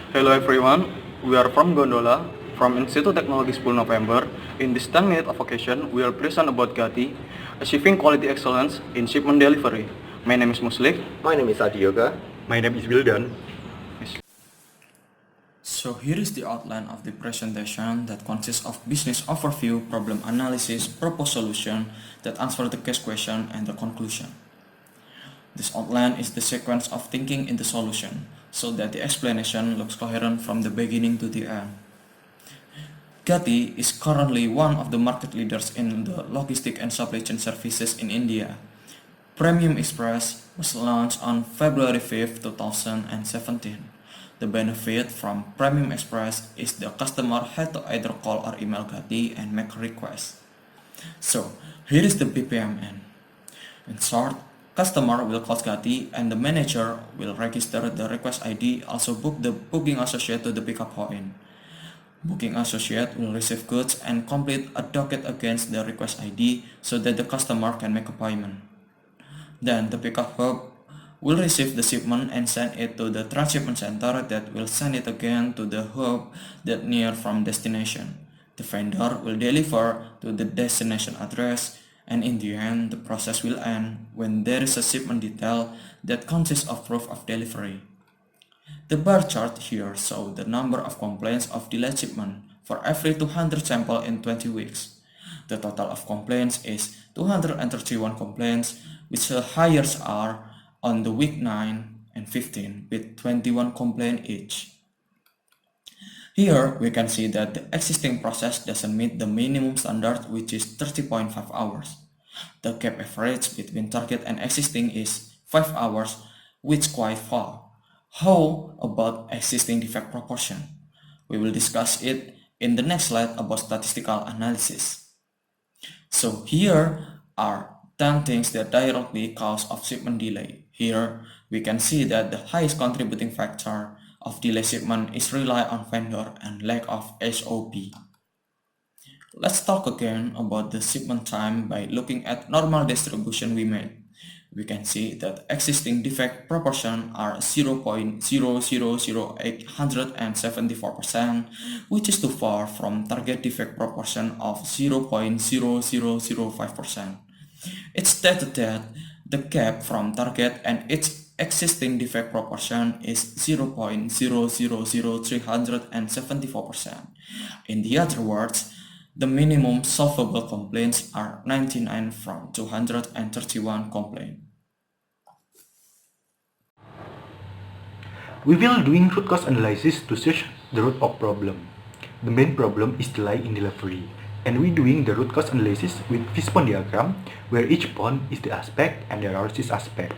Hello everyone, we are from Gondola, from Institute Technology School November. In this 10-minute occasion, we will present about GATI, Achieving Quality Excellence in Shipment Delivery. My name is Muslik. My name is Adioga. My name is Wildan. So here is the outline of the presentation that consists of business overview, problem analysis, proposed solution that answer the case question, and the conclusion. This outline is the sequence of thinking in the solution, so that the explanation looks coherent from the beginning to the end. GATI is currently one of the market leaders in the logistic and supply chain services in India. Premium Express was launched on February 5, 2017. The benefit from Premium Express is the customer had to either call or email GATI and make a request. So, here is the BPMN. In short, customer will call GATI and the manager will register the request ID, also book the booking associate to the pickup point. Booking associate will receive goods and complete a docket against the request ID so that the customer can make a payment. Then the pickup hub will receive the shipment and send it to the transshipment center that will send it again to the hub that near from destination. The vendor will deliver to the destination address, and in the end, the process will end when there is a shipment detail that consists of proof of delivery. The bar chart here shows the number of complaints of delayed shipment for every 200 samples in 20 weeks. The total of complaints is 231 complaints, which the highest are on the week 9 and 15 with 21 complaints each. Here we can see that the existing process doesn't meet the minimum standard, which is 30.5 hours. The gap average between target and existing is 5 hours, which is quite far. How about existing defect proportion? We will discuss it in the next slide about statistical analysis. So here are 10 things that directly cause of shipment delay. Here we can see that the highest contributing factor of delay shipment is rely on vendor and lack of SOP. Let's talk again about the shipment time by looking at normal distribution we made. We can see that existing defect proportion are 0.0000874%, which is too far from target defect proportion of 0.0005%. It's stated that the gap from target and its existing defect proportion is 0.000374%. In the other words, the minimum solvable complaints are 99 from 231 complaints. We will doing root cause analysis to search the root of problem. The main problem is delay in delivery, and we doing the root cause analysis with fishbone diagram, where each bone is the aspect and there are 6 aspects.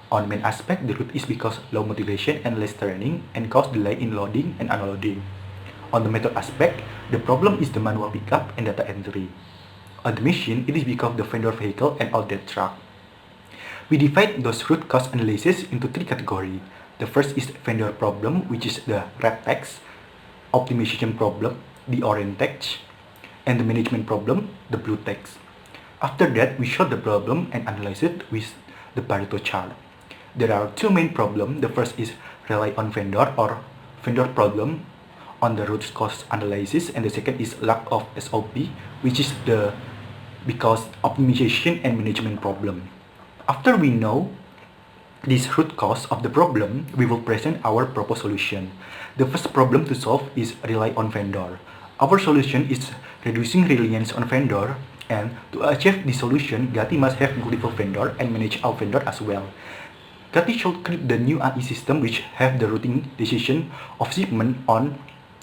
On main aspect, the root is because low motivation and less training and cause delay in loading and unloading. On the method aspect, the problem is the manual pickup and data entry. On the machine, it is because the vendor vehicle and outdated truck. We divide those root cause analysis into 3 categories. The first is vendor problem, which is the red text, optimization problem, the orange text, and the management problem, the blue text. After that, we show the problem and analyze it with the Pareto chart. There are 2 main problems. The first is rely on vendor or vendor problem on the root cause analysis, and the second is lack of SOP, which is the because optimization and management problem. After we know this root cause of the problem, we will present our proposed solution. The first problem to solve is rely on vendor. Our solution is reducing reliance on vendor, and to achieve this solution, GATI must have multiple vendor and manage our vendor as well. GATI should create the new AI system which have the routing decision of shipment on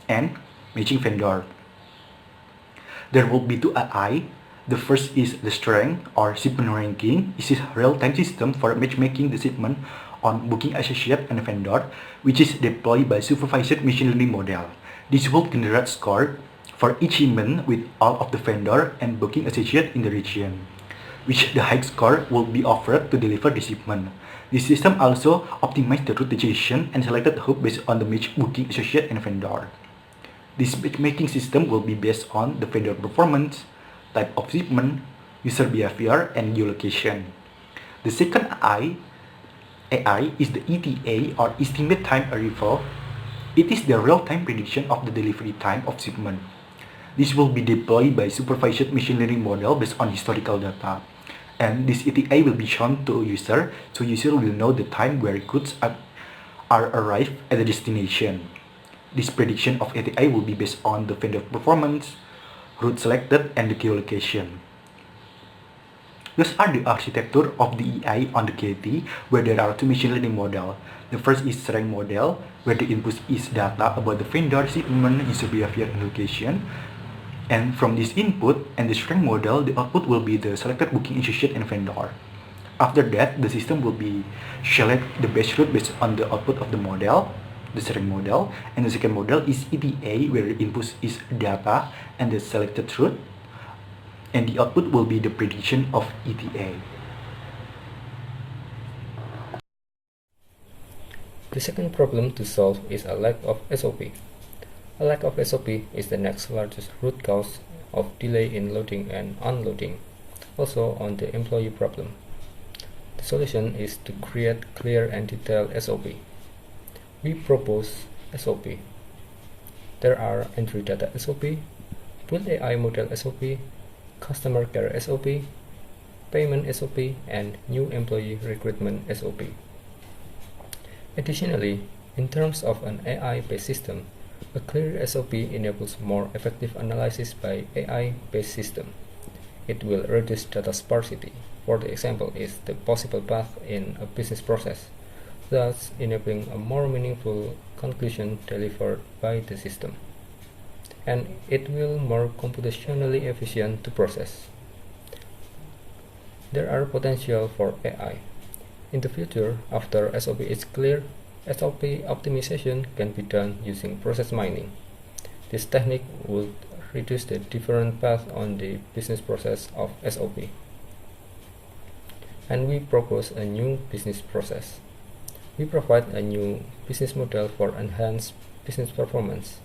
and matching vendor. There will be 2 AI. The first is the strength or shipment ranking. This is real-time system for matchmaking the shipment on booking associate and vendor, which is deployed by supervised machine learning model. This will generate score for each shipment with all of the vendor and booking associate in the region, which the high score will be offered to deliver the shipment. This system also optimizes the route decision and selected hub based on the match booking associate and vendor. This matchmaking system will be based on the vendor performance, type of shipment, user behavior, and geolocation. The second AI is the ETA or estimate time arrival It is the real-time prediction of the delivery time of shipment. This will be deployed by supervised machine learning model based on historical data. And this ETA will be shown to user, so user will know the time where goods are arrived at the destination. This prediction of ETA will be based on the vendor performance, route selected, and the geolocation. Those are the architecture of the AI on the KT, where there are two machine learning models. The first is strength model, where the input is data about the vendor, shipment, user behavior, and location. And from this input and the strength model, the output will be the selected booking associate and vendor. After that, the system will be select the best route based on the output of the model, the strength model, and the second model is ETA, where the input is data and the selected route, and the output will be the prediction of ETA. The second problem to solve is a lack of SOP. A lack of SOP is the next largest root cause of delay in loading and unloading, also on the employee problem. The solution is to create clear and detailed SOP. We propose SOP. There are entry data SOP, build AI model SOP, customer care SOP, payment SOP, and new employee recruitment SOP. Additionally, in terms of an AI-based system, a clear SOP enables more effective analysis by AI-based system. It will reduce data sparsity. For the example is the possible path in a business process, thus enabling a more meaningful conclusion delivered by the system. And it will more computationally efficient to process. There are potential for AI. In the future, after SOP is clear, SOP optimization can be done using process mining. This technique would reduce the different paths on the business process of SOP. And we propose a new business process. We provide a new business model for enhanced business performance.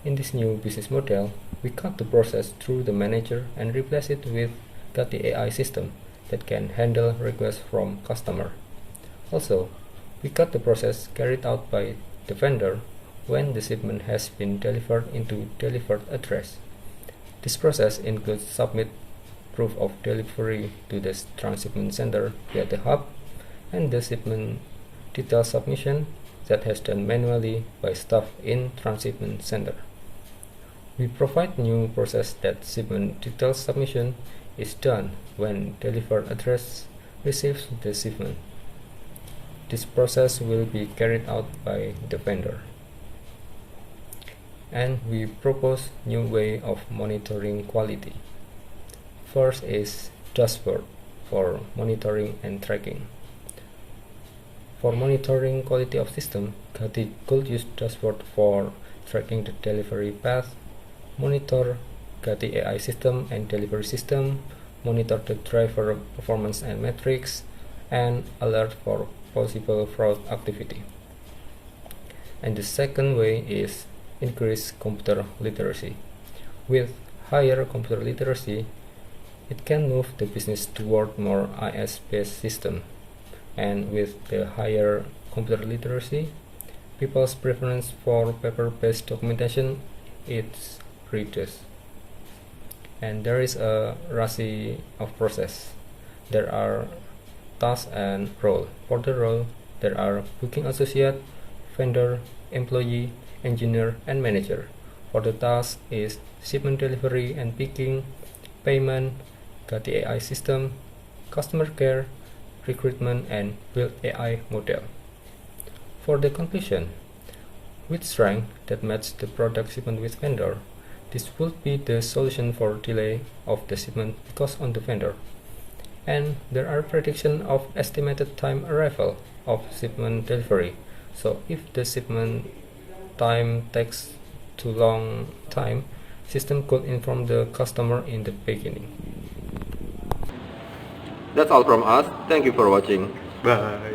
In this new business model, we cut the process through the manager and replace it with the AI system that can handle requests from customer. Also, we cut the process carried out by the vendor when the shipment has been delivered into delivered address. This process includes submit proof of delivery to the transshipment center via the hub and the shipment detail submission that has done manually by staff in transshipment center. We provide new process that shipment detail submission is done when delivered address receives the shipment. This process will be carried out by the vendor. And we propose new way of monitoring quality. First is dashboard for monitoring and tracking. For monitoring quality of system, Gati could use dashboard for tracking the delivery path, monitor Gati AI system and delivery system, monitor the driver performance and metrics, and alert for possible fraud activity. And the second way is increase computer literacy. With higher computer literacy, it can move the business toward more IS-based system. And with the higher computer literacy, people's preference for paper-based documentation is reduced. And there is a ratio of process. There are task and role. For the role, there are booking associate, vendor, employee, engineer, and manager. For the task is shipment delivery and picking, payment, Gati AI system, customer care, recruitment, and build AI model. For the conclusion, with strength that matches the product shipment with vendor, this would be the solution for delay of the shipment because on the vendor. And there are prediction of estimated time arrival of shipment delivery. So if the shipment time takes too long time, system could inform the customer in the beginning. That's all from us. Thank you for watching. Bye.